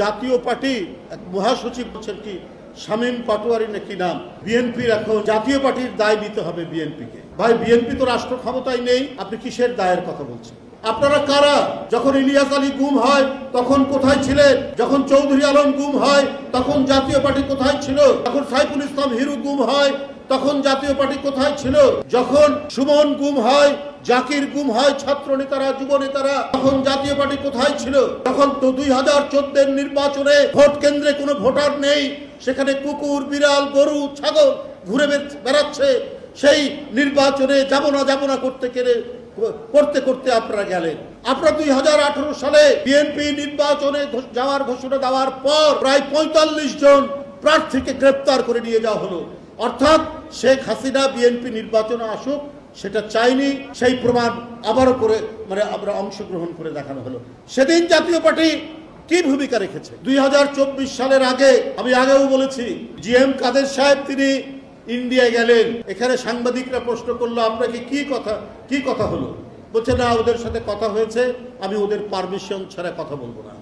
জাতীয় পার্টি এক মহাসচিব বলছেন কি শামীম পাটোয়ারি নাকি নাম, বিএনপির এখন জাতীয় পার্টির দায় নিতে হবে বিএনপিকে। ভাই, বিএনপি তো রাষ্ট্র ক্ষমতায় নেই, আপনি কিসের দায়ের কথা বলছেন? আপনারা কারা? যখন ইলিয়াস আলী গুম হয় তখন কোথায় ছিলেন? যখন চৌধুরী আলম গুম হয় তখন জাতীয় পার্টি কোথায় ছিল? যখন সাইফুল ইসলাম হিরু গুম হয় তখন জাতীয় পার্টি কোথায় ছিল? যখন সুমন গুম হয়, জাকির গুম হয়, ছাত্র নেতারা, যুব নেতারা, তখন জাতীয় পার্টি কোথায় ছিল? তখন তো 2014 নির্বাচনে ভোট কেন্দ্রে কোনো ভোটার নেই, সেখানে কুকুর, বিড়াল, গরু, ছাগল ঘুরে বেড়াচ্ছে। সেই নির্বাচনে যাব না করতে করতে আপনারা গেলেন। আপনারা 2018 সালে বিএনপি নির্বাচনে যাওয়ার ঘোষণা দেওয়ার পর প্রায় 45 জন প্রার্থীকে গ্রেপ্তার করে নিয়ে যাওয়া হলো। অর্থাৎ শেখ হাসিনা বিএনপি নির্বাচনে আসুক সেটা চাইনি, সেই প্রমাণ আবারও করে আমরা অংশগ্রহণ করে দেখানো হলো। সেদিন জাতীয় পার্টি কি ভূমিকা রেখেছে? 2024 সালের আগে, আমি আগেও বলেছি, জিএম কাদের সাহেব তিনি ইন্ডিয়া গেলেন। এখানে সাংবাদিকরা প্রশ্ন করলো আপনাকে কি কথা হলো? বলছে না, ওদের সাথে কথা হয়েছে, আমি ওদের পারমিশন ছাড়া কথা বলবো না।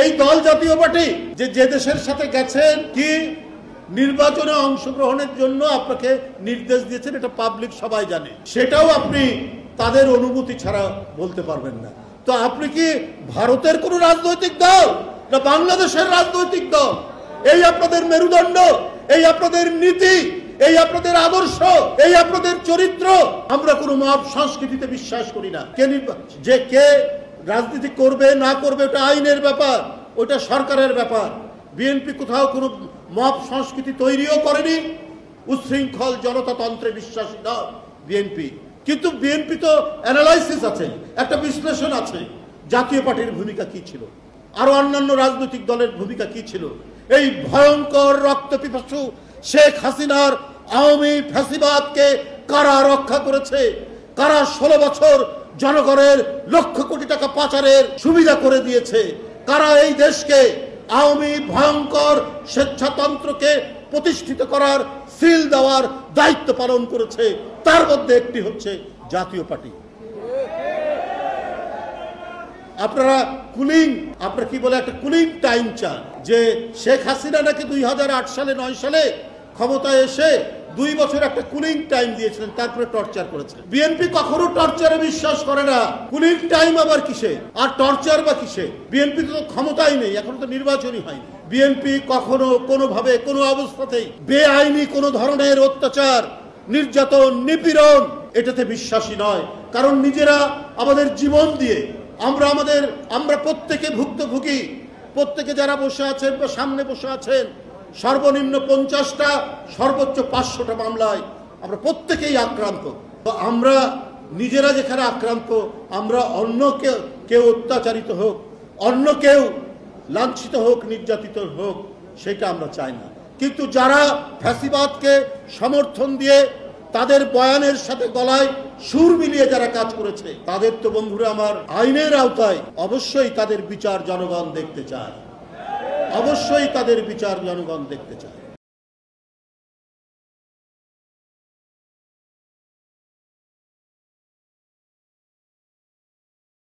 এই দল জাতীয় পার্টি যে দেশের সাথে গেছেন কি নির্বাচনে অংশগ্রহণের জন্য আপনাকে নির্দেশ দিয়েছেন, এটা পাবলিক সবাই জানে, সেটাও আপনি তাদের অনুমতি ছাড়া বলতে পারবেন না। তো আপনি কি ভারতের কোন রাজনৈতিক দল না বাংলাদেশের রাজনৈতিক দল? এই আপনাদের মেরুদণ্ড, এই আপনাদের নীতি, এই আপনাদের আদর্শ, এই আপনাদের চরিত্র। আমরা কোনো মব সংস্কৃতিতে বিশ্বাস করি না। কে রাজনীতি করবে না করবে ওটা আইনের ব্যাপার, ওটা সরকারের ব্যাপার। বিএনপি কোথাও কোনো মব সংস্কৃতি তৈরিও করেনি, উচ্ছৃঙ্খল জনতাতন্ত্রে বিশ্বাসী নয় বিএনপি। কিন্তু বিএনপি তো অ্যানালাইসিস আছে, একটা বিশ্লেষণ আছে, জাতীয় পার্টির ভূমিকা কি ছিল, আরো অন্যান্য রাজনৈতিক দলের ভূমিকা কি ছিল। এই ভয়ঙ্কর রক্তপিপাসু শেখ হাসিনার আওয়ামী ফ্যাসিবাদকে কারা রক্ষা করেছে? কারা 16 বছর জনগণের লক্ষ কোটি টাকা পাচারের সুবিধা করে দিয়েছে? কারা এই দেশকে আওয়ামী ভয়ঙ্কর স্বেচ্ছাতন্ত্রকে প্রতিষ্ঠিত করার সিল দেওয়ার দায়িত্ব পালন করেছে? তার মধ্যে একটি হচ্ছে জাতীয় পার্টি। আপনারা কি বলে একটা কুলিং টাইম চান, যে শেখ হাসিনা নাকি 2008 সালে 9 সালে ক্ষমতায় এসে 2 বছর একটা কুলিং টাইম দিয়েছিলেন, তারপরে টর্চার করেছে। বিএনপি কখনো টর্চারে বিশ্বাস করে না। কুলিং টাইম আবার কিসে, আর টর্চার বা কিসে? বিএনপি তো ক্ষমতাই নেই, এখন তো নির্বাচনই হয়নি। বিএনপি কখনো কোনোভাবে কোনো অবস্থাতেই বেআইনি কোনো ধরনের অত্যাচার, নির্যাতন, নিপীড়ন এটাতে বিশ্বাসী নয়। কারণ নিজেরা আমাদের জীবন দিয়ে আমরা প্রত্যেকে ভুক্তভোগী। প্রত্যেকে যারা বসে আছেন বা সামনে বসে আছেন, সর্বনিম্ন 50টা সর্বোচ্চ 500টা মামলায় আমরা প্রত্যেকেই আক্রান্ত। তো আমরা নিজেরা যেখানে আক্রান্ত, আমরা অন্য কেউ অত্যাচারিত হোক, অন্য কেউ লাঞ্ছিত হোক, নির্যাতিত হোক, সেটা আমরা চাই না। কিন্তু যারা ফ্যাসিবাদকে সমর্থন দিয়ে তাদের বয়ানের সাথে গলায় সুর মিলিয়ে যারা কাজ করেছে, তাদের তো বন্ধুরা আমার আইনের আওতায় অবশ্যই তাদের বিচার জনগণ দেখতে চায়, অবশ্যই তাদের বিচার জনগণ দেখতে চায়।